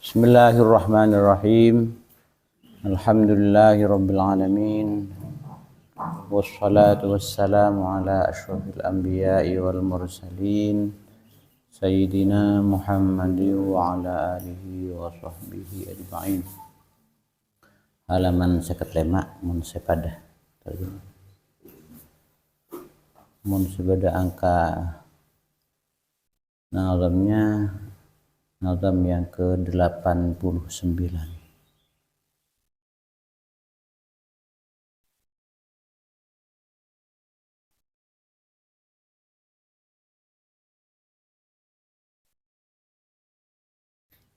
Bismillahirrahmanirrahim. Alhamdulillahirabbil alamin. Wassalatu wassalamu ala asyrafil anbiya'i wal mursalin sayyidina Muhammadin wa ala alihi wa sahbihi ajma'in. Halaman 55 mun sepadah. Mun sepada angka nazamnya nazam yang ke-89.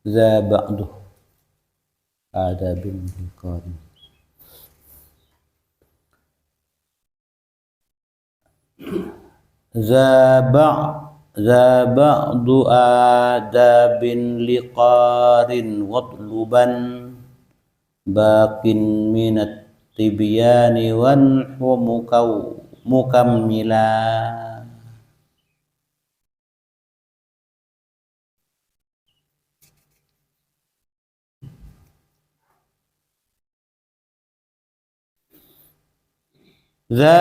Za ba'du adabin liqari. Za ba'du adabin liqarin watluban bakin minat tibyani wan mukammila. Za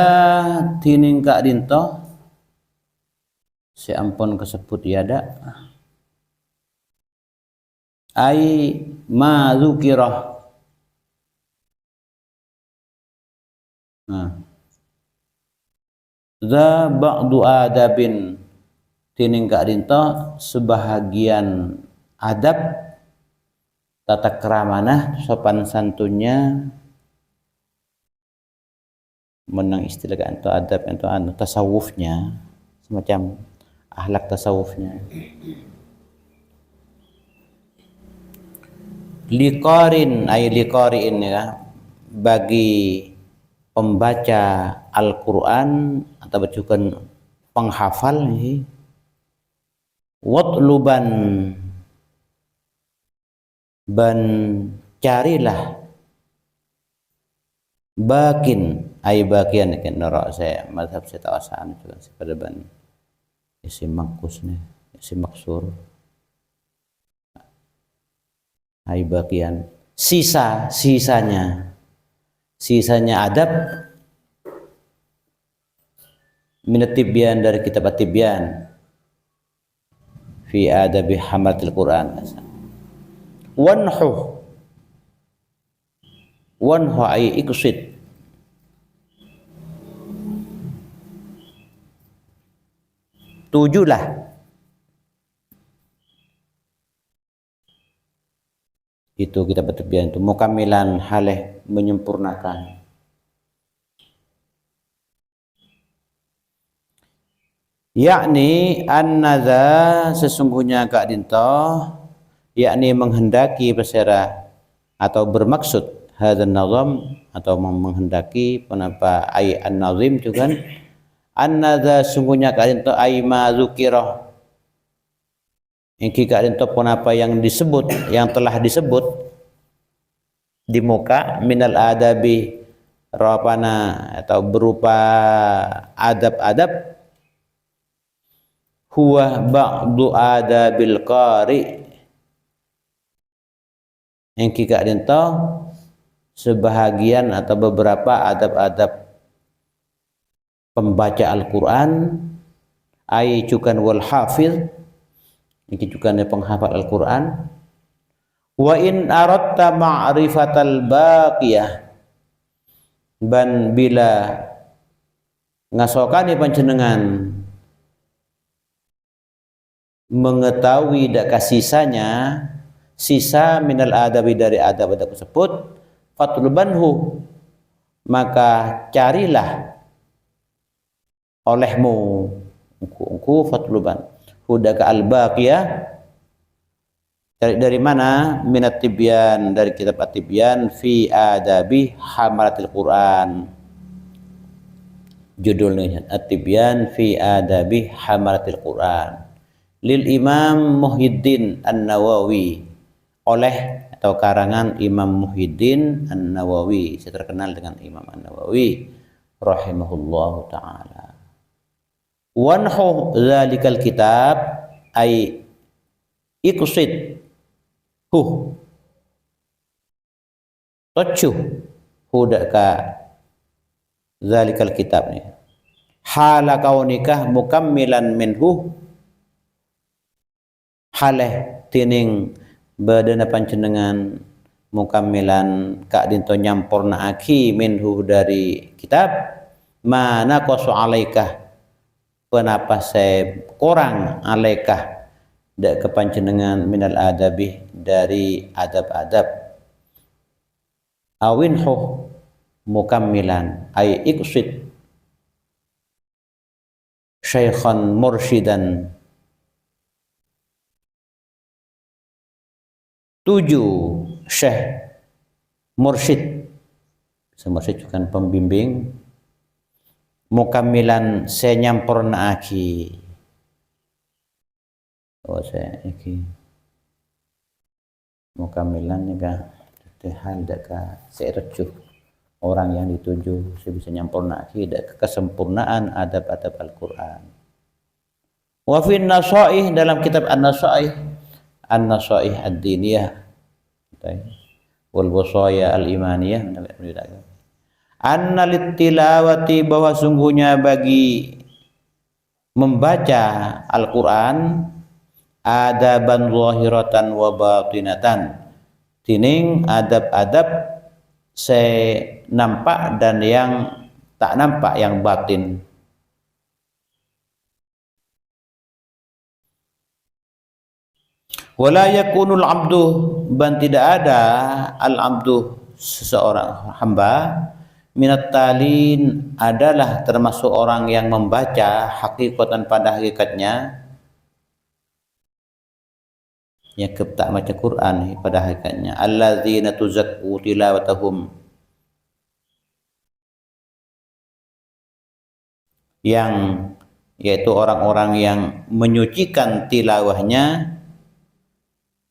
tiningka dinto si ampun kesebut yada ai ma dzukirah. Za ba'du adabin tiningka dinto sebahagian adab tata keramana sopan santunnya menang istilah itu adab itu tasawufnya, semacam akhlak tasawufnya. Liqarin ay liqariin ya, bagi pembaca Al-Qur'an atau bacakan penghafal nih. Watluban ban carilah bakin ay bagian kan nara saya mazhab saya tawasan juga pada ban isim makus nih isim maksur ay bagian sisanya adab minat tibyan dari kitab at-tibyan fi adabi hamatil Quran. Wanhu ay iksid tujulah itu kita bertebian itu mukamilan haleh menyempurnakan yakni annadza sesungguhnya kak dinto yakni menghendaki bersera atau bermaksud hadzal nazam atau mengendaki penapa ay an-nazim juga annadza sungguhnya kalian to ay ma dzukirah ingki kalian to penapa yang disebut yang telah disebut di muka minal adabi rapana atau berupa adab-adab huwa ba'du adabil qari ingki kalian to sebahagian atau beberapa adab-adab pembaca Al-Quran ay cukan wal hafiz ini cukan penghafal Al-Quran. Wa in aradta ma'rifatal baqiyah ban bila ngasokani panjenengan mengetahui dak kasisanya sisa minal adabi dari adab-adab tersebut fatlubanhu maka carilah olehmu engku fatluban hudaka al-baqiyah dari mana minat tibyan dari kitab at-tibyan fi adabi hamalatil Quran judulnya at-tibyan fi adabi hamalatil Quran lil Imam Muhyiddin An-Nawawi oleh atau karangan Imam Muhyiddin An-Nawawi saya terkenal dengan Imam An-Nawawi rahimahullahu ta'ala. Wanhu zalikal kitab ay iqsid hu tocu hudak ka zalikal kitab ni hala kaunikah mukammilan minhu haleh tining badana panjenengan mukammilan ka dinto nyampurna aki minhu dari kitab mana qasu alaikah penapa saya kurang alaikah dak kepanjenengan minal adabi dari adab-adab awinhu mukammilan ay iqsid syaikhan mursyidan tujuh syekh mursyid mursyid bukan pembimbing mukammilan saya nyampurna aki saya iki mukammilan nika hal daka saya recuh orang yang dituju saya bisa nyampurna aki dak kesempurnaan adab-adab Al-Qur'an wa fi nasaih dalam kitab an-nasaih ad-diniyah wal wasaya al-imaniyah anna littilawati bahwa sungguhnya bagi membaca Al-Qur'an adaban zahiratan wa batinatan tining adab-adab saya nampak dan yang tak nampak yang batin. Wala yakunul abdu ban tidak ada al abdu seseorang hamba minat talin adalah termasuk orang yang membaca hakikatan pada hakikatnya yang tak baca Quran pada hakikatnya alladzina tuzakku tilawatahum yang yaitu orang-orang yang menyucikan tilawahnya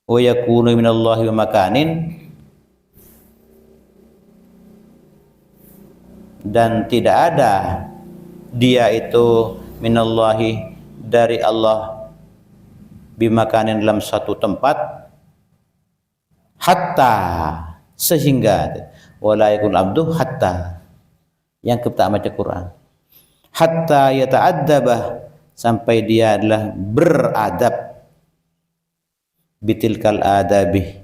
wa yakunu minallahi wa makanin dan tidak ada dia itu minallahi dari Allah bimakanin dalam satu tempat hatta sehingga wala yakun abdu hatta yang kita baca Quran hatta yata'addabah sampai dia adalah beradab bitilkal adabi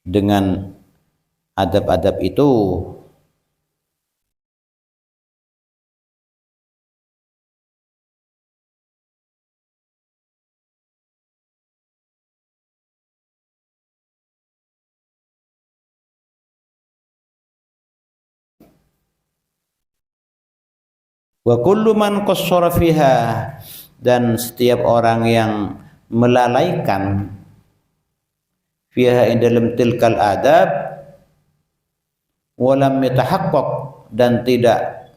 dengan adab-adab itu wa kullu man qassara fiha dan setiap orang yang melalaikan fiha dalam tilkal adab walam yatahaqqaq dan tidak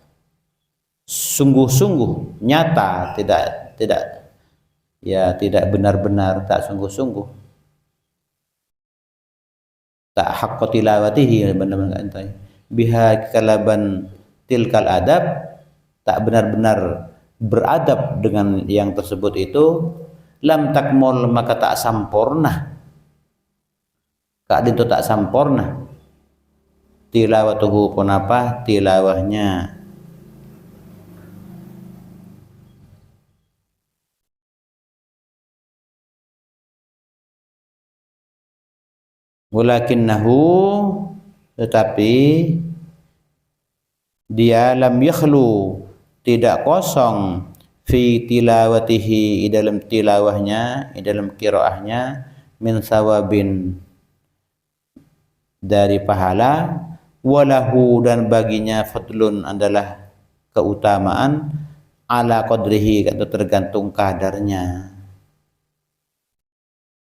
sungguh-sungguh nyata tidak benar-benar tak sungguh-sungguh tak haqqa tilawatihi benar-benar entai biha kalaban tilkal adab tak benar-benar beradab dengan yang tersebut itu lam takmul maka tak sampurna itu tak sampurna tilawatuhu kenapa tilawahnya walakinnahu tetapi dia lam yakhlu tidak kosong fi tilawatihi dalam tilawahnya dalam qiraahnya min sawabin dari pahala walahu dan baginya fadlun adalah keutamaan ala qadrihi atau tergantung kadarnya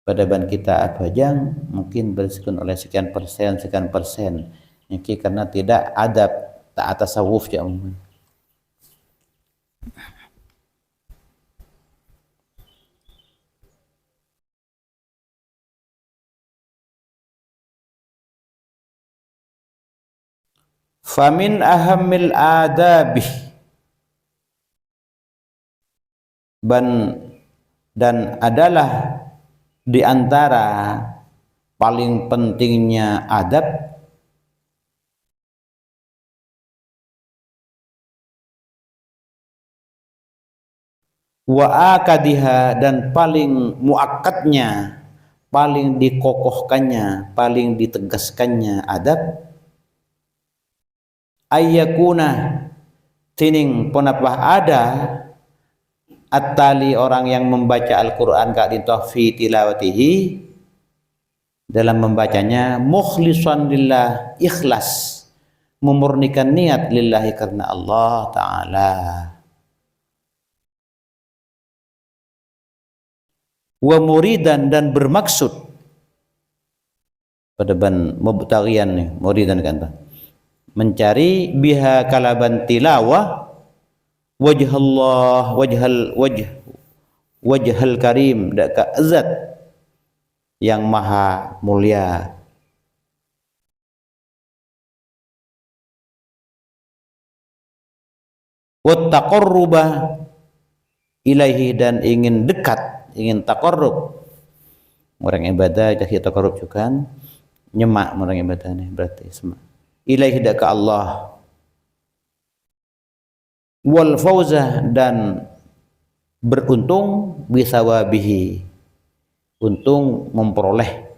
pada ban kita abajang mungkin bersekun oleh sekian persen ini karena tidak adab tak atas tasawuf ya umum. Famin ahamil adabi dan adalah di antara paling pentingnya adab wa akadiha, dan paling muakkadnya, paling dikokohkannya, paling ditegaskannya adab ayyakuna tining ponapah ada at-tali orang yang membaca Al-Qur'an ka dintoh fi tilawatihi dalam membacanya mukhlishan lillah, ikhlas memurnikan niat lillahi karena Allah taala, wa muridan dan bermaksud pada ban mubtaghian nih, muridan kan mencari biha kalaban tilawah wajh Allah, wajhal karim, daka zat yang maha mulia, wat taqarruba ilaihi, dan ingin dekat, ingin taqarrub. Orang ibadah jadi taqarrub juga kan nyemak orang ibadah nih berarti semak ilaihi daka Allah, wal fauza, dan beruntung bisawabihi, untung memperoleh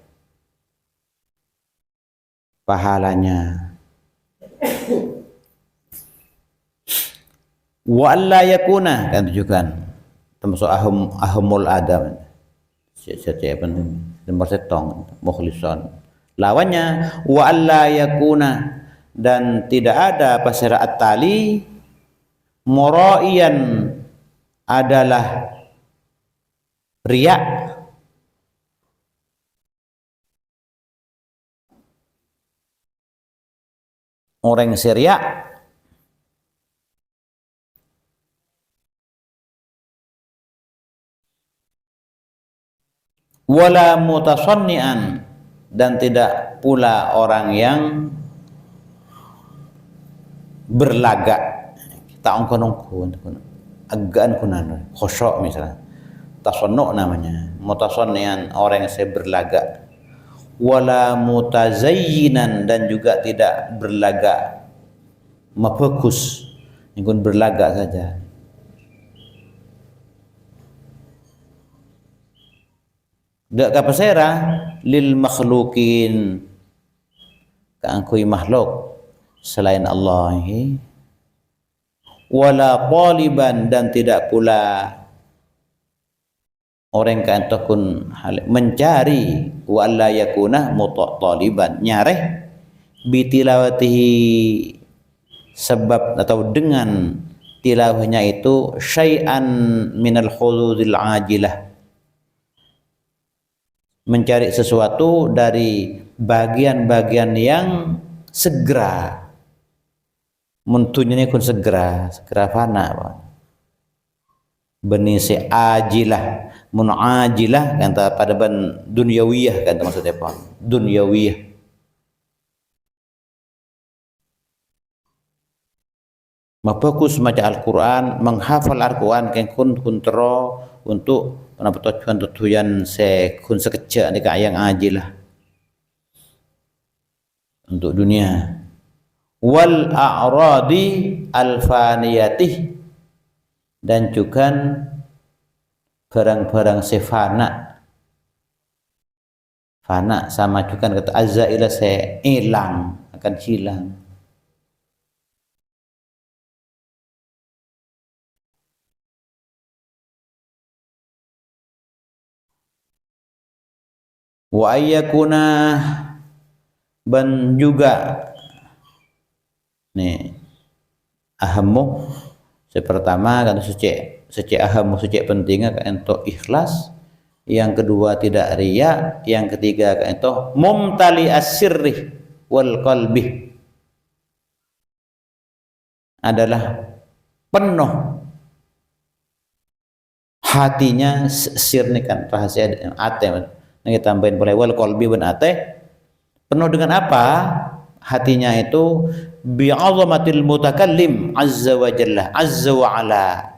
pahalanya, wa alla yakuna, kan tujukan termasuk ahmul adam siapa nomor setong mukhlisan, lawannya wa alla yakuna, dan tidak ada pasara at-tali muraiyan adalah riya, orang seriak, wala mutasannian, dan tidak pula orang yang berlagak, tak ongkon agaan kunan khosyok misalnya, tasannu namanya, mutasannian orang yang saya berlagak, wala mutazayyinan, dan juga tidak berlagak mabagus, ingin berlagak saja. Dak kapasera lil makhlukin, kaangkui makhluk selain Allah ini, wala taliban, dan tidak pula orang kan takun mencari, wala yakuna mutaliban, nyareh bitilawatihi, sebab atau dengan tilawahnya itu syai'an minal khuludil ajilah, mencari sesuatu dari bagian-bagian yang segera, muntunya kun segera fana, benisi ajilah, mun ajilah kan pada ban dunyawiyah kan maksudnya apa? Dunyawiyah. Mabagus maca Al-Qur'an, menghafal Al-Qur'an kan kun tero untuk tujuan se kun sekecak ni yang ajilah untuk dunia, wal a'radi alfaniyatih, dan juga barang-barang sefana, fana sama juga kata azzaila, se hilang, akan hilang. Wa ayyakuna, ban juga nih ahammu pertama kan suci ahammu, suci pentingnya kan ento ikhlas, yang kedua tidak riya, yang ketiga kan ento mumtali asirri wal qalbi, adalah penuh hatinya, sir nih kan rahasia ate kita tambahin boleh wal qalbi ban ate, penuh dengan apa hatinya itu, bi'azamatil mutakallim azza wa jalla, azza wa ala,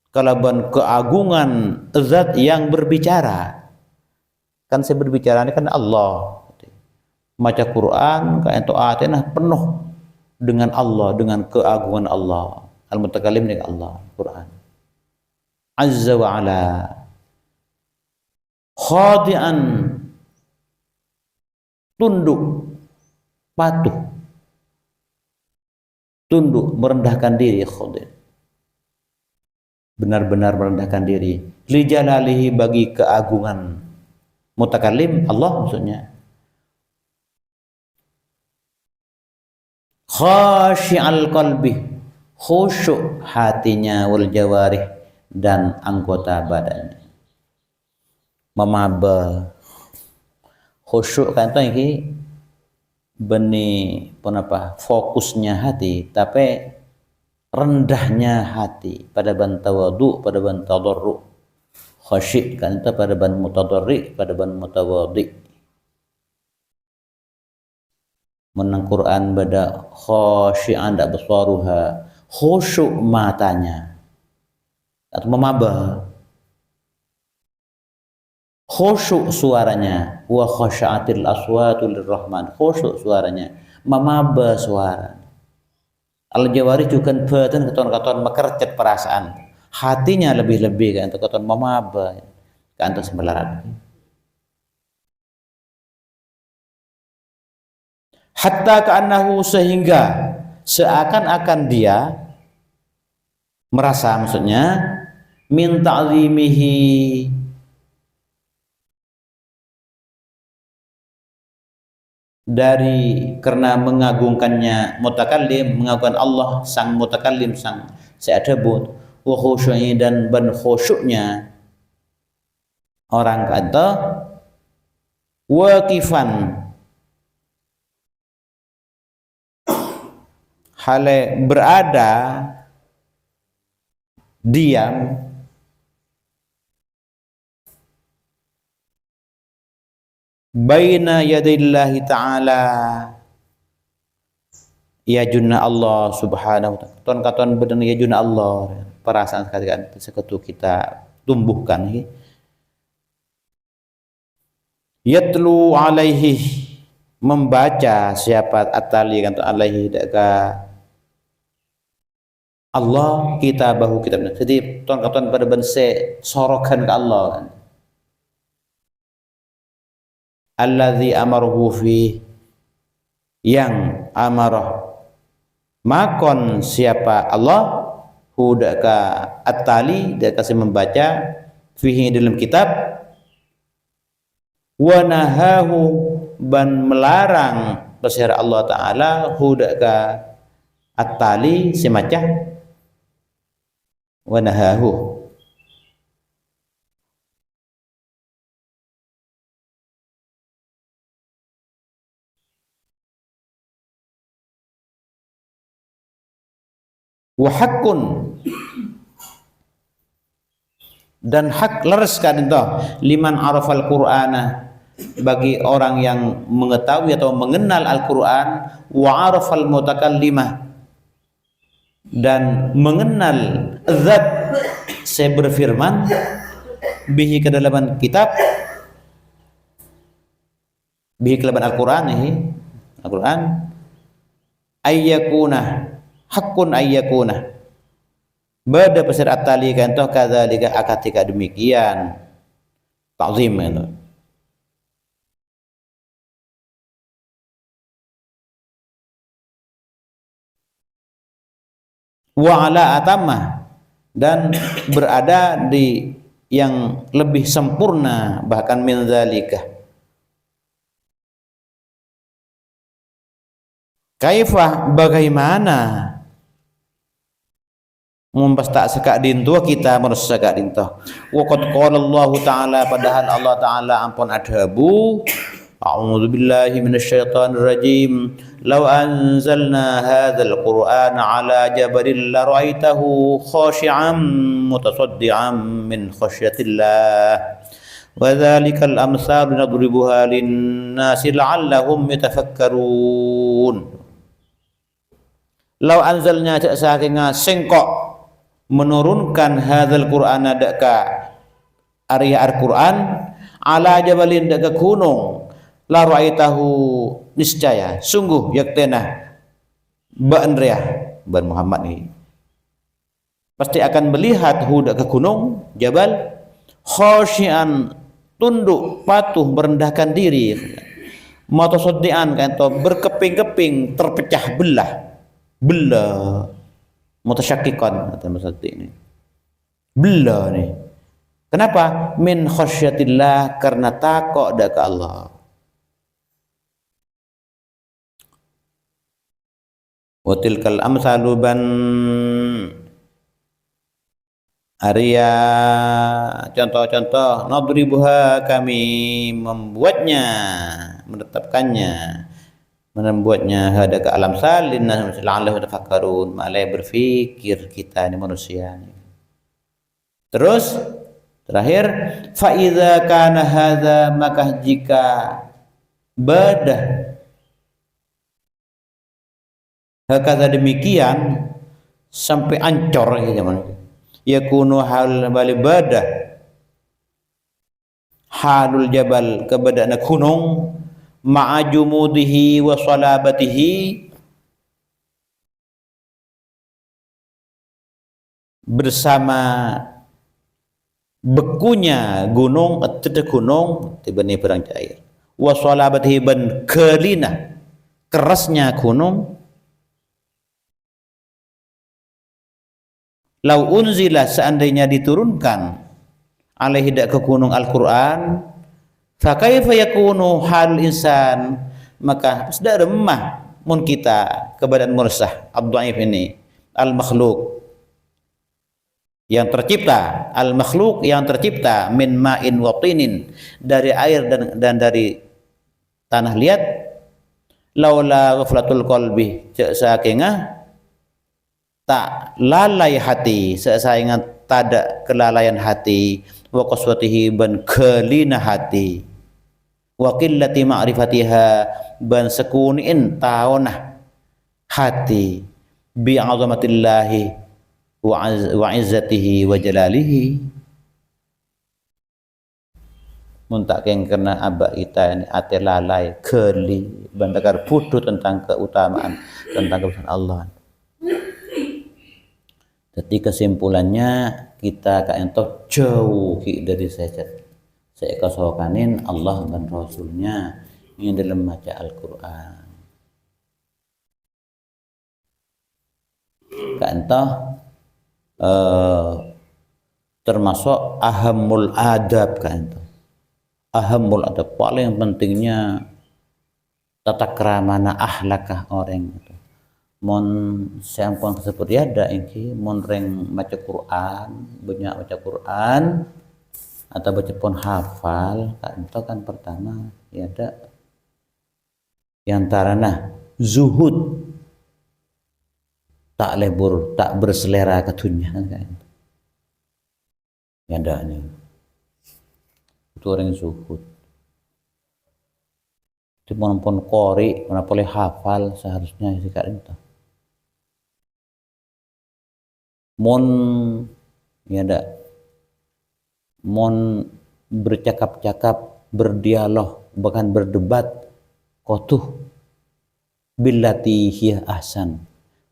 kalaban keagungan zat yang berbicara, Kan saya berbicara ini kan Allah. Baca Quran kan itu artinya penuh dengan Allah, dengan keagungan Allah. Al-mutakallim dengan Allah, Quran. Azza wa ala. Khadi'an, tunduk, patuh, tunduk, merendahkan diri, khadi'. Benar-benar merendahkan diri. Li jalalihi, bagi keagungan mutakallim Allah maksudnya. Khashi'al qalbi, khusyuk hatinya, wal jawarih, dan anggota badannya. Memaba, khusyuk kan itu ini benih penapa fokusnya hati, tapi rendahnya hati pada ban tawadu, pada ban tadarru. Khasyi' kan itu pada ban mutadarri, pada ban mutawaddi. Menang Quran pada khasyi'an dak basaruha, khusyuk matanya atau memaba, khusyuk suaranya, wa khasyatil aswatu lirrahman, khusyuk suaranya, memaba suara. Al-jawari juga badan keton-keton mekercet perasaan, hatinya lebih-lebih kan keton memaba kan terus melarat. Hatta ka'annahu, sehingga seakan-akan dia merasa, maksudnya min ta'zimihi, dari karena mengagungkannya mutakallim, mengagungkan Allah sang mutakallim, sang se'adabut, wa khusyu'i, dan ban khusyuknya orang kata waqifan, hale berada diam baina yadillahi ta'ala, ya junna Allah subhanahu wa ta'ala, katon-katon bedan ya junna Allah, perasaan sekali kan seketu kita tumbuhkan. Yatlu alaihi, membaca siapa atali kan alaihi daka Allah kitabahu, kitabnya. Jadi katon-katon pada bense sorokan ke Allah kan. Alladzi amaruhu fi, yang amarah makon siapa Allah hudaka at-tali, dia kasih membaca fihi, dalam kitab, wa nahahu, ban melarang besar Allah Ta'ala hudaka at-tali, semacam wa nahahu. Wa haqqun, dan hak leres kan itu liman arafal qur'ana, bagi orang yang mengetahui atau mengenal Al-Qur'an, wa arafal mutakallimah, dan mengenal zat saya berfirman, bihi ke dalam kitab, bihi ke dalam Al-Qur'an, ini Al-Qur'an, ayyakuna, hakun ayyakuna, bada pesir at-tali kan toh kadzalika, akatika demikian ta'zim itu. Wa ala atamah, dan berada di yang lebih sempurna bahkan min dzalika. Kaifah, bagaimana mumpasta sekak dintu kita merasa sekak dintu. Wa qad qala Allah Ta'ala, padahal Allah Ta'ala ampun adhabu, a'udzu billahi minasyaitonir rajim, law anzalna hadzal qur'ana 'ala jabalin la ra'aitahu khashi'an mutasaddian min khasyatillah wa dzalikal amsal nadribuha lin-nasi la'allahum yatafakkarun. Law anzalna, saking sengkok menurunkan hadzal qur'ana daka arya al-Qur'an ala jabalin daga gunung la ra'aitahu niscaya sungguh yaktena ba'andriah ban Muhammad ini pasti akan melihat huda ke gunung jabal khosyian tunduk patuh merendahkan diri mutasaddian kan to berkeping-keping terpecah belah mutasyakkikan kata maksudnya ini belah nih kenapa min khasyatillah karena takut ke Allah wa tilkal amsalu ban Arya contoh-contoh nadribuha kami membuatnya membuatnya hada ke alam salin la'allahu tafakkarun malai berfikir kita ini manusia ini. Terus terakhir fa idza kana hadza maka jika badah hakata demikian sampai ancor ya zaman yakunu hal balibadah halul jabal keberadaan gunung ma'ajumudihi wa salabatihi bersama bekunya gunung atau gunung tibani berang cair wa salabatihi ban kelina kerasnya gunung lau unzila seandainya diturunkan alaihi dak ke gunung Al-Quran fa kaifa yakunu hal insan maka sudah remah mun kita kebadan mursah ad-dhaif ini al-makhluk yang tercipta al-makhluk yang tercipta min ma'in wa tinin dari air dan dari tanah liat laula ghaflatul qalbi sakingah tak lalai hati sesaingan tada kelalaian hati wa qaswatihi ban kelina hati wa qillati ma'rifatiha ban sekunin taunah hati bi azamatillahi wa izzatihi wa jalalihi mun tak kena abak kita ini ate lalai keli bandakar putu tentang keutamaan tentang kebesaran Allah. Jadi kesimpulannya kita kaentoh jauh dari saya kasokanin Allah dan Rasulnya yang dalam baca Al-Quran. Kaentoh termasuk ahamul adab kaentoh. Ahamul adab paling pentingnya tata keramana ahlakah orang itu. Mon sampun tersebut ya ada ini mon reng baca Quran banyak baca Quran atau baca pun hafal itu kan pertama ya ada yang tarana zuhud tak lebur tak berselera ke dunia kan ya ada nih itu orang zuhud itu pun kori mana boleh hafal seharusnya sikap itu mon ya ada mon bercakap-cakap berdialog bahkan berdebat kotuh billati hiya ahsan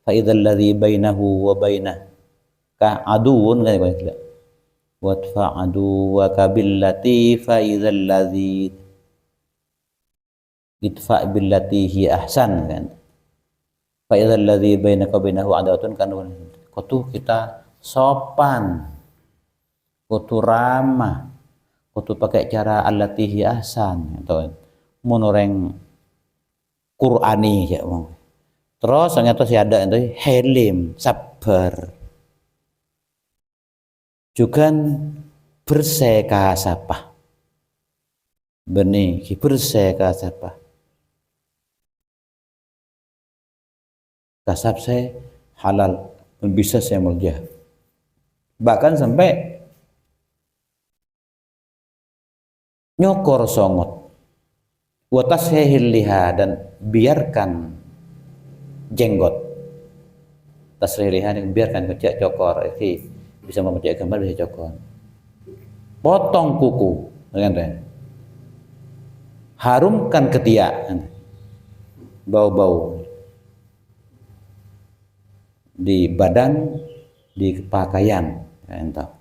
fa idzal ladzi bainahu wa bainah ka aduun kan ya wa fa'adu wa kabillati fa idzal ladzi idfa billati hiya ahsan kan fa idzal ladzi bainaka wa bainahu adawatun kan kutu kita sopan, kutu ramah, kutu pakai cara allatihi ahsan, atau monoreng Qur'ani ya mau. Terus ternyata si ada itu helim, sabar, juga berseka sapa, benih berseka sapa, kasab saya halal. Bisa saya mulia bahkan sampai nyokor songot watas liha dan biarkan jenggot tasrih liha dan biarkan kecak cokor itu bisa mempercayai gambar bisa cokor potong kuku kan harumkan ketiak, bau-bau di badan, di pakaian, entah.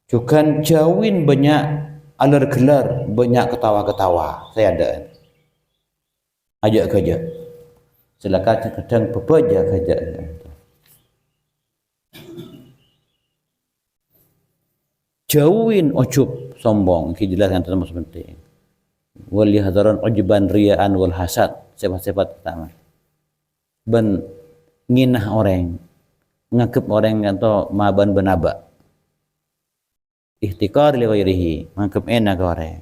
Juga jauhin banyak aler gelar, banyak ketawa-ketawa. Saya ada ajak kerja. Silakan kadang bebaja kerja. Jauhin ujub, sombong. Ini jelas yang termasuk penting. Wal yahdharan ujban riyaan wal hasad, sifat-sifat pertama. Ben nginah orang, ngakep orang atau maban benaba. Ihtikar li ghairihi, ngakep enak ke orang.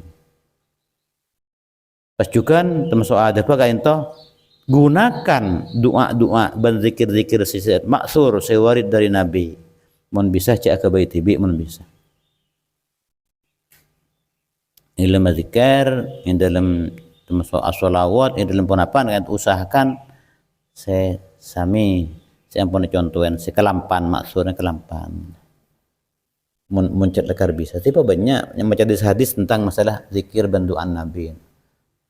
Pas juga termasuk ada apa kain toh, gunakan doa-doa dan zikir-zikir sisiat maksur sewarid dari Nabi. Mun bisa cek ke bait tibi mun bisa. Dalam zikir, dalam termasuk as-shalawat, dalam penapan kan usahakan saya sami saya pun contohin sekelampan maksurnya kelampan. Muncul lekar bisa. Tiba banyak yang baca hadis tentang masalah zikir dan doa Nabi.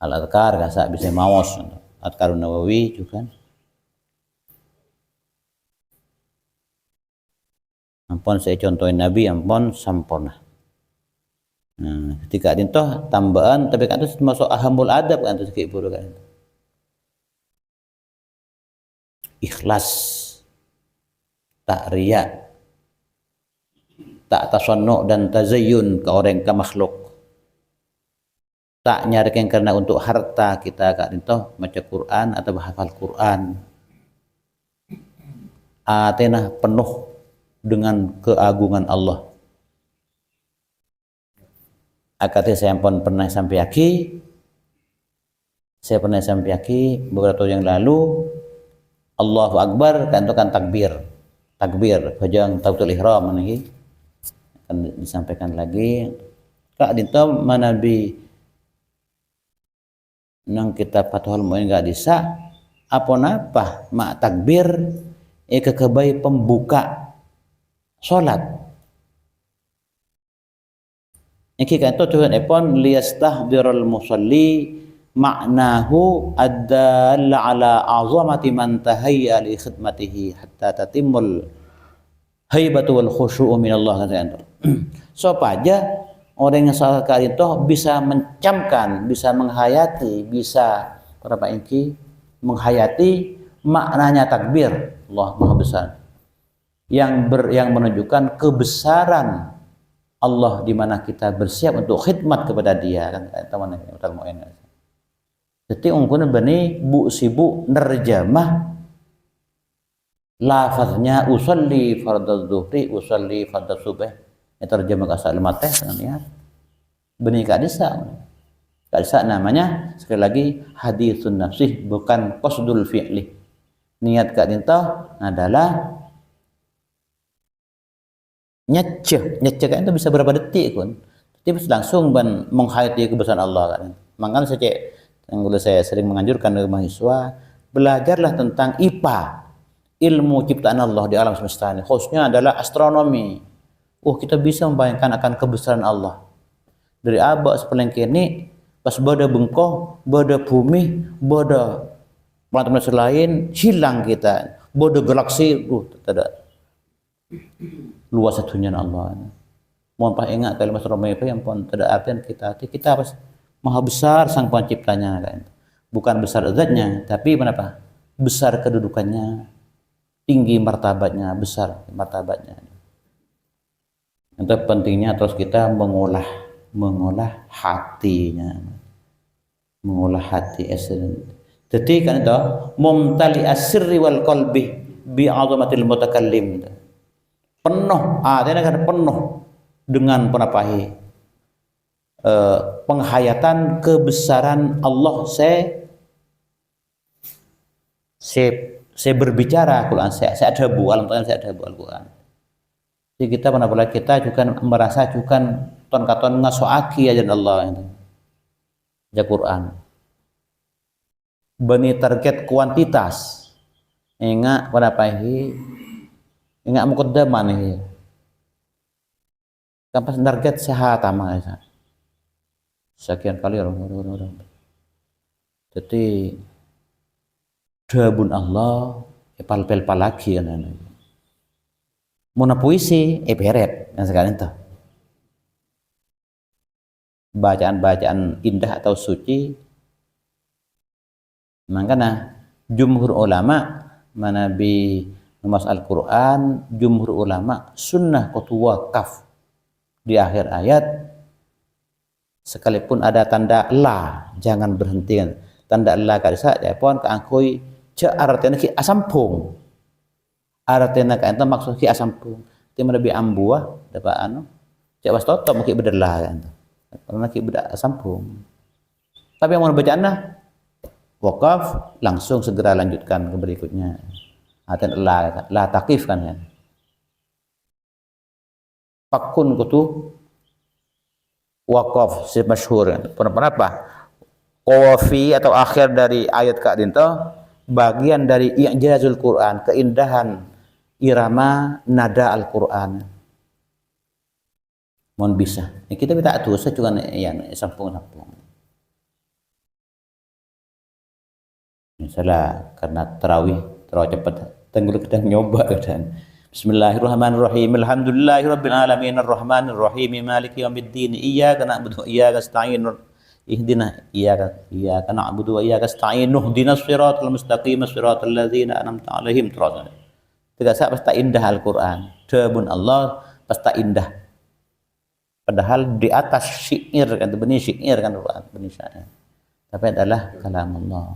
Al-Adhkar kasak bisa mawas. Adhkarun Nawawi juga. Ampun saya contohin Nabi, ampun sampurna. Nah, ketika dintoh tambahan tapi kan itu termasuk ahamul adab kan itu sikit buruk kan. Ikhlas, tak riya, tak tasannu dan tazayyun ke orang ke makhluk. Tak nyarikan karena untuk harta kita kak dintoh baca Quran atau hafal Quran. Atena penuh dengan keagungan Allah. Akati saya pun pernah sampai beberapa tahun yang lalu Allahu Akbar kan itu kan takbir bajang tautul ihram ini akan disampaikan lagi kak dinto manabi nang kita Fathul Muin enggak bisa apa mak takbir kekebai pembuka salat. Iki kan itu Tuhan epon liyastahdirul musalli maknahu ad-dalla ala azamati man tahayya li khidmatihi hatta tatimul haibatu wal khusyu'u min Allah kata supaya orang yang salat kali itu bisa mencamkan, bisa menghayati, bisa berapa ini menghayati maknanya takbir Allah Maha Besar yang menunjukkan kebesaran Allah di mana kita bersiap untuk khidmat kepada Dia kan teman-teman. Jadi ungkun bani bu sibuk nerjamah lafaznya usolli fardhu dhuhri usolli fardhu subh itu terjemah ke asal mateh ya. Bani kadisa namanya sekali lagi haditsun nafsih bukan qasdul fi'li. Niat kadinta adalah nyeceh kan itu bisa berapa detik pun tapi langsung menghayati kebesaran Allah kan. Makanya saya sering menganjurkan ke mahasiswa belajarlah tentang IPA, ilmu ciptaan Allah di alam semesta ini, khususnya adalah astronomi. Kita bisa membayangkan akan kebesaran Allah dari abad sepeleng kini pas bada bengkoh, bada bumi, bada planet lain hilang kita, bada galaksi tidak luas dunia Allah. Mohon pak ingat kalimat Rabbana yang pun tidak artian kita apa maha besar sang penciptanya kan. Bukan besar zatnya tapi kenapa besar kedudukannya, tinggi martabatnya, besar martabatnya. Itu pentingnya terus kita mengolah hatinya, mengolah hati jadi kan itu mumtali asri wal qalbi bi azamatil mutakallim penuh, artinya kan penuh dengan penghayatan kebesaran Allah. Saya berbicara Quran, saya ada bual, saya ada bual Quran. Jadi kita kita juga merasa juga ton ngasoaki aja Allah itu. Ya Quran. Bani target kuantitas. Ingat ingat muqaddaman ini. Kampas target sehat ama sekian kali orang. Jadi dabun Allah epal-pel lagi kan. Mau puisi beret yang sekarang itu. Bacaan-bacaan indah atau suci, makanya jumhur ulama mana bi numas Al-Quran, jumhur ulama sunnah kutu wakaf di akhir ayat sekalipun ada tanda la jangan berhenti. Tanda la kadisa japon keangkui ce artinya ki asampung, artinya ka enta maksud ki asampung tim lebih ambuah dapat anu cek was toto mungkin bederlah kan karena ki beda asampung. Tapi yang mau bacaannya wakaf langsung segera lanjutkan ke berikutnya. Artinya la takif kan. Pakun kutu wakaf si masyhur. Kenapa? Qawafi atau akhir dari ayat Kak Dinto bagian dari i'jazul Quran, keindahan irama nada Al-Quran. Mohon bisa. Kita minta tuh saya juga yang sampung-sampung. Misalnya karena terawih cepat tenggul kita nyoba dan Bismillahirrahmanirrahim. Alhamdulillahirabbil alamin arrahmanir rahim maliki yaumiddin iyyaka na'budu wa iyyaka nasta'in iyyaka na'budu wa iyyaka nasta'in ihdinas siratal mustaqim siratal ladzina an'amta 'alaihim terus. Tidak sah pasti indah Al-Qur'an. Dabun Allah pasti indah. Padahal di atas syair kan benih syair kan Quran benih syair. Tapi adalah kalam Allah.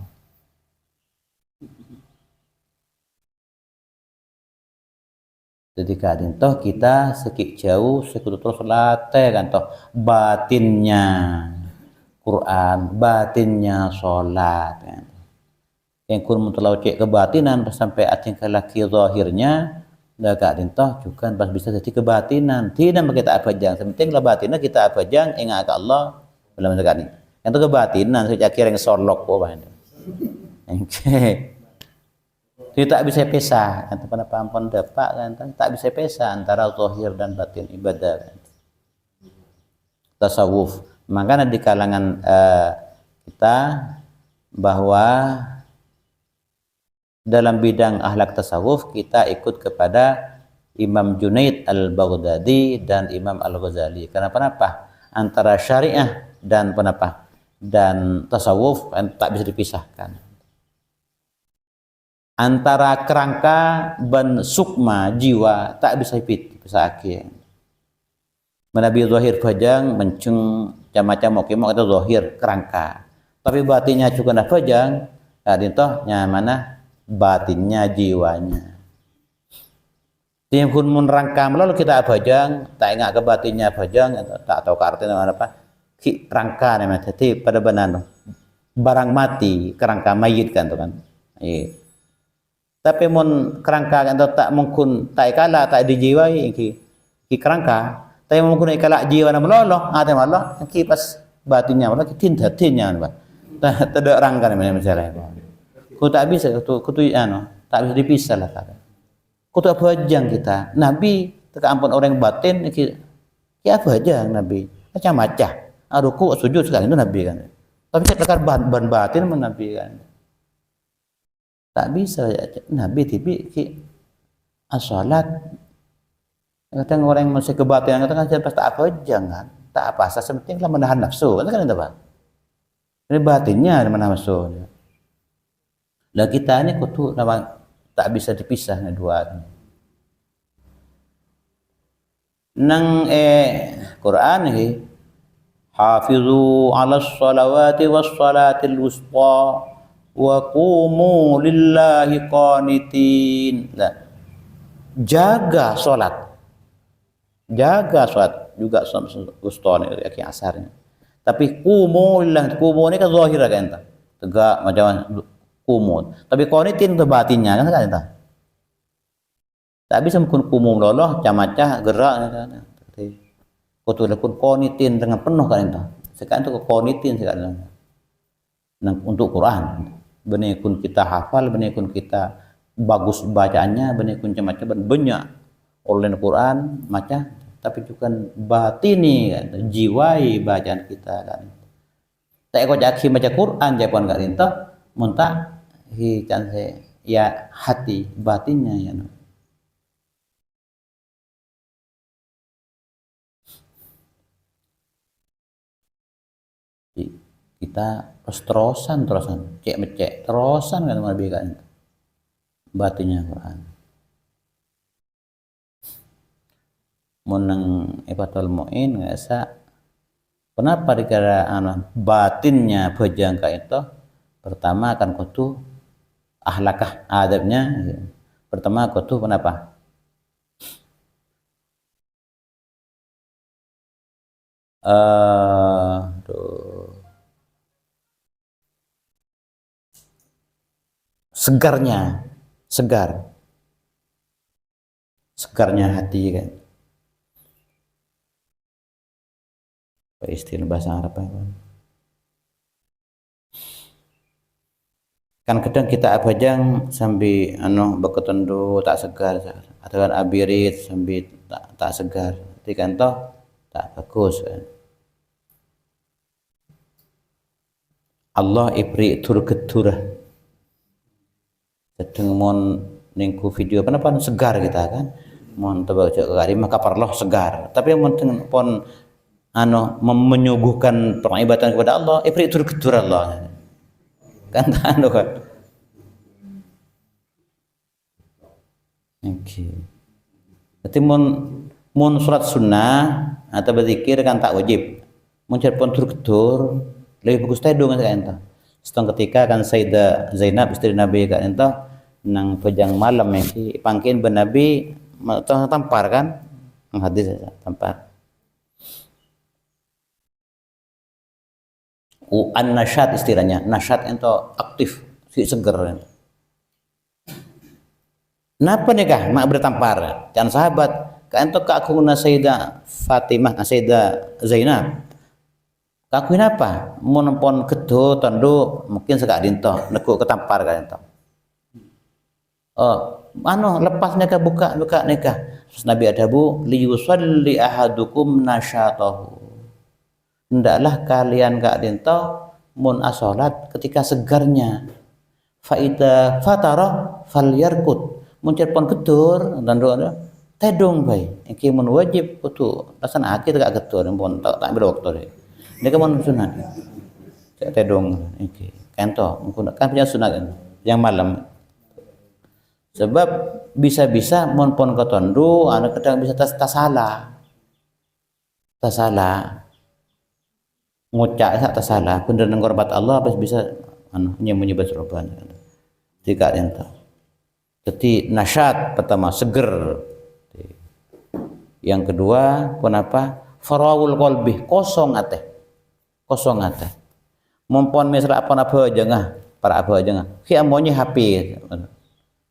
Jadi kadang toh kita sekik jauh sekutu terus latih kan toh batinnya Quran, batinnya sholat kan. Yang kun mutelau cek kebatinan sampai ating ke laki zahirnya dah kadang toh juga pas bisa jadi kebatinan. Tidak kita abajang, sementing lah batinnya kita abajang ingat ke Allah belum sekali. Yang itu kebatinan saya kira yang solok kok bahan. Tidak bisa pisah, kan pada pampon dapat kan, tak bisa pisah antara zahir dan batin ibadah. Kan. Tasawuf, makanya di kalangan kita bahwa dalam bidang akhlak tasawuf kita ikut kepada Imam Junaid Al-Baghdadi dan Imam Al-Ghazali. Kenapa? Antara syariah dan dan tasawuf tak bisa dipisahkan. Antara kerangka dan sukma jiwa tak bisa akhir. Menabi zahir bajang menceng macam-macam oke mau itu zahir kerangka. Tapi batinnya juga nak bajang, dintohnya mana batinnya jiwanya. Tim kun mun rangka lalu kita bajang, tak ingat ke batinnya bajang tak tahu ke artinya apa. Ki rangka namanya. Jadi pada benar barang mati kerangka mayit kan tuh kan. Iya. Tapi mun kerangka atau tak mungkin tak ikala tak dijiwai ki kerangka tapi mungkin ikala jiwa na meloloh ada malah ki pas batinnya malah ki tinnya tak ada rangka namanya misalnya ku tak bisa ku tu tak bisa dipisah lah kan ku tak bajang kita nabi tak ampun orang batin ki apa aja nabi macam-macam ruku sujud sekali itu nabi kan tapi dekat ban batin nabi kan tak bisa nabi tibi ki asalat kadang orang yang masih kebatinan kadang kan pas tak apa jangan tak apa asal penting lah menahan nafsu kan itu Pak ini batinnya menahan nafsu lah kita ini kutu tak bisa dipisah dua nang Quran ini hafizu ala sholawati was salatil wusta wa qumu lillahi qanitin. Jaga sholat juga uston ya asarnya. Tapi qumu lillahi, qumu ini kan zahir kan tegak macam qumu. Tapi qanitin itu batinnya kan enta. Tak bisa mungkin qumu loloh camacah gerak kan. Kutu lakun qanitin dengan penuh kan enta. Sekarang itu qanitin sekarang. Untuk Quran benih kun kita hafal, benih kun kita bagus bacaannya, benih kun macam banyak oleh Quran macam, tapi juga batini kan, jiwai bacaan kita kan. Tak ko jaki maca Quran japon kak rinto munta hi can se ya hati batinnya ya no. Kita terosan cek mecek terosan kan nabi kan batinnya Quran menang ibatul muin ngasa kenapa dikira batinnya bajangka itu pertama akan kutu ahlakah adabnya pertama kutu kenapa segarnya hati kan istilah bahasa Arab kan kadang kita abajang sambil beketendu tak segar atau kan abirit sambil tak segar tapi kan toh tak bagus kan Allah ibri tur keturah sedang mon ningku video apa segar kita kan mon tebak kali maka parloh segar tapi yang pon menyuguhkan peribadatan kepada Allah ibri tur keturah Allah kan kan oke jadi mun surat sunnah atau berzikir kan tak wajib muncul pun tur lebih bagus tedung kan ento setengah ketika kan Sayyidah Zainab istri Nabi kan ento nang pejang malam yang pangkin ben Nabi tampar kan hadis tampar an nasyat istilahnya nasyat itu aktif si seger napa nih kah mak bertampar dan sahabat kan itu kakuna Sayyidah Fatimah Sayyidah Zainab kakuin apa mun pon kedo tando mungkin sekak dinto neku ketampar kan itu lepas nikah buka nikah terus Nabi adabu li yusalli ahadukum nasyatahu hendaklah kalian kak dinto mun asolat ketika segarnya faida fatara falyarkut muncul pon kedur dan doa tedong bay iki mun wajib kudu rasana akid kak kedur pun tak berwaktu ini mun sunat cek tedong iki kento kan punya sunat kan yang malam sebab bisa-bisa mun pon ketondu kadang bisa tasala ngucap tak salah bener ngorbat Allah pas bisa menyebut seroban tidak yang tahu jadi nasyat pertama seger yang kedua kenapa farawul qalbi kosong ate mumpun misra apa jengah para apa jengah ki amonnya happy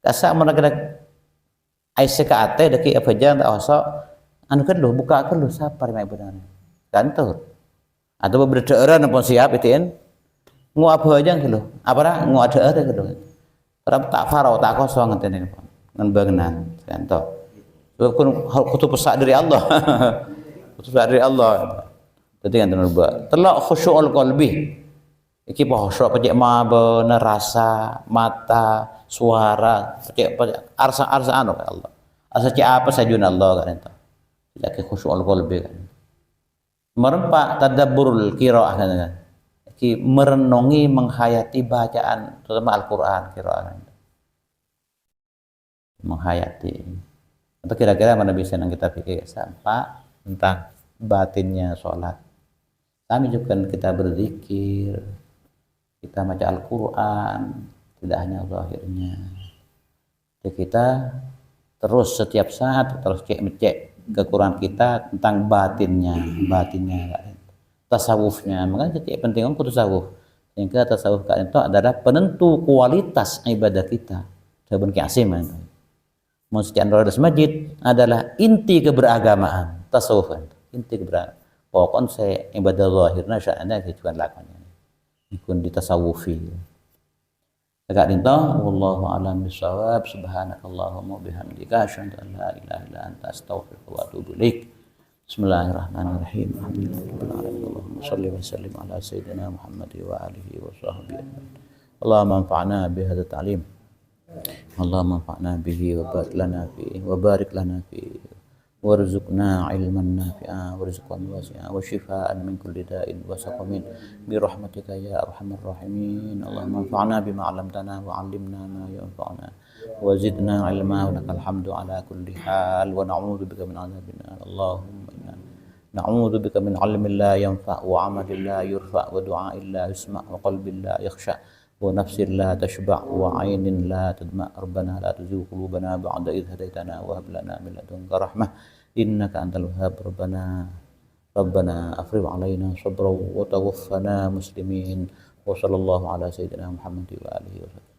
kasa menegak aisyah ka ate deki apa jeng tak osok kan lu buka kan lu sapar mai benar kantor atau berderet pun siap itu kan ngu apa aja gitu apa dah ngu ada gitu orang tak farau tak kosong nanti nih ngan bangunan kan toh kun kutub pesak dari Allah kutub dari Allah jadi kan tenurba telak khusyul qalbi iki po khusyuk pecek maba rasa mata suara pecek arsa anu kan Allah asa cek apa sajun Allah kan toh jadi khusyul qalbi kan merempak tadabburul qiraah kan merenungi menghayati bacaan terutama Al-Qur'an qiraah menghayati atau kira-kira mana bisa yang kita pikir sampai tentang batinnya sholat kami juga kita berzikir kita baca Al-Quran tidak hanya zahirnya jadi kita terus setiap saat terus cek kekurangan kita tentang batinnya tasawufnya makanya jadi penting untuk tasawuf sehingga tasawuf itu adalah penentu kualitas ibadah kita sebenarnya kiasim masjid Anwar Masjid adalah inti keberagamaan tasawuf inti keberagamaan pokoknya saya ibadah zahirnya sya'annya tujuan lakonnya ikun ditasawufi agak dinta wallahu a'lam bissawab subhanakallahumma bihamdika asyhadu an la ilaha illa anta astaghfiruka wa atubu ilaik Bismillahirrahmanirrahim. Allahumma shalli wa sallim ala sayyidina Muhammad wa alihi wa sahbihi. Allahumma anfa'na bi hadzal ta'lim. Allahumma anfa'na bihi wa barik lana fihi wa barik lana fihi warzuqna ilman nafi'a warzuqan wasi'a wa shifaa'an min kulli da'in wa saqamin bi rahmatika ya arhamar rahimin. Allahumma anfa'na bima 'allamtana wa 'allimna ma yanfa'una wa zidna ilma wa lakal hamdu ala kulli hal wa na'udzu bika min 'adzabin nar. Allahumma inna na'udzu bika min 'ilmin la yanfa' wa 'amalin la yurfa' wa du'a'in la yusma' wa qalbin la yakhsha' wa nafsin la tashba' wa 'ainin la tadma'. Rabbana la tuzigh qulubana ba'da idh hadaytana wa hab lana min ladunka rahmah innaka antal wahhab. Rabbana afrigh 'alaina sabran wa tawaffana muslimin. Wa sallallahu ala sayyidina Muhammad wa alihi wa sallam.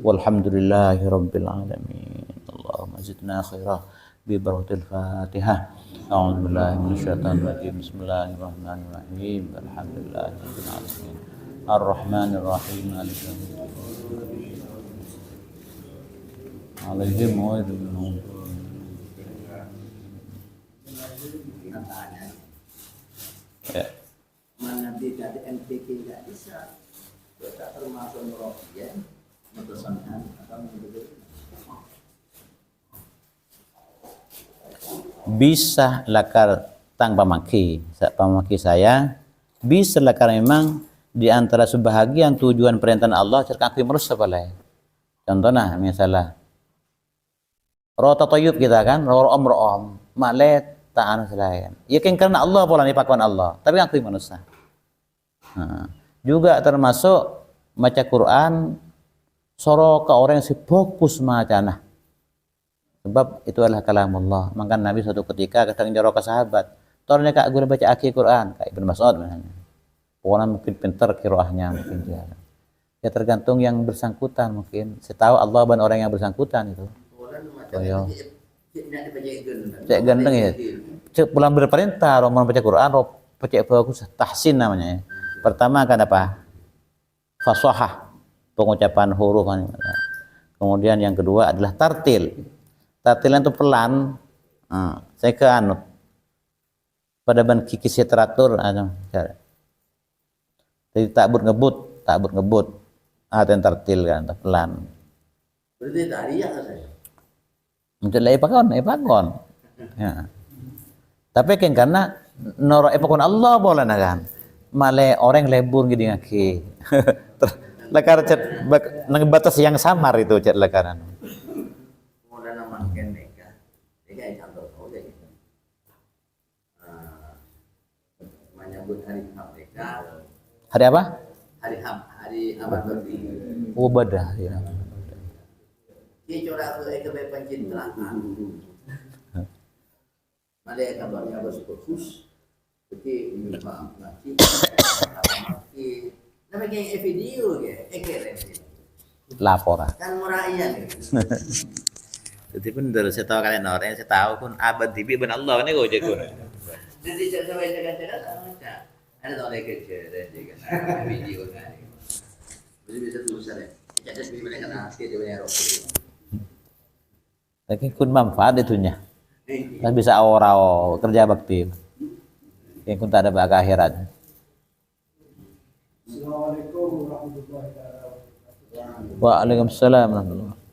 Walhamdulillahi rabbil alamin. Allahumma zidna khaira bi barakatil Fatihah. A'udzu billahi minasyaitonir rajim. Bismillahirrahmanirrahim. Alhamdulillahi rabbil alamin. Ar-Rahmanir Rahim. Maliki yaumiddin. Alaihim ghairil maghdubi. Ya. Mana tidak di MTQ tidak bisa, tidak termasuk merokyah, memesankan atau menjadi bisa lakar tang pamaki saya bisa lakar memang di antara sebahagian tujuan perintah Allah cerkan aku merus sepalai. Contohnya misalnya rota toyub kita kan room malet ta'an selain yakin karena Allah pola nipakuan Allah tapi aku manusia. Juga termasuk baca Quran soro ke orang yang fokus macana sebab itu adalah kalamullah. Maka Nabi suatu ketika kadang jaro ke sahabat tornya kak gue baca akhir Quran kayak Ibnu Mas'ud misalnya pokoknya mungkin pintar kiroahnya mungkin dia ya tergantung yang bersangkutan mungkin setahu Allah dan orang yang bersangkutan itu yo cek ganteng ya cek pulang berperintah orang baca Quran baca bagus tahsin namanya ya. Pertama kan apa fasahah pengucapan huruf kan. Kemudian yang kedua adalah tartil itu pelan. Saya ke anut pada ban kikis teratur jadi takbut ngebut yang tartil kan pelan berarti tariah saya mencari epakon ya. Tapi kan karena noro epakon Allah boleh kan male orang lebur gini ngaki lekar cet nang batas yang samar itu cet lekaran kemudian nama keneka contoh saja gitu menyambut hari merdeka. Hari apa? Hari abad berarti. Oh badah ya. Ini coba ke pencitraan. Ada kabarnya bos khusus. Jadi maki. Namanya kayak video ya. Laporan. Kan murah iya nih. Jadi bener saya tahu kalian orang saya tahu pun abad tibi ben Allah ini gue jago. Jadi sampai jaga-jaga ada tahu lagi kerja dan video kan. Jadi bisa tulisan ya. Jadi bagaimana kan nanti dia punya rokok. Tapi kun manfaat itunya. Kan bisa awal kerja bakti. Yang kun tak ada bak akhirat. Assalamualaikum warahmatullahi wabarakatuh. Waalaikumsalam warahmatullahi wabarakatuh.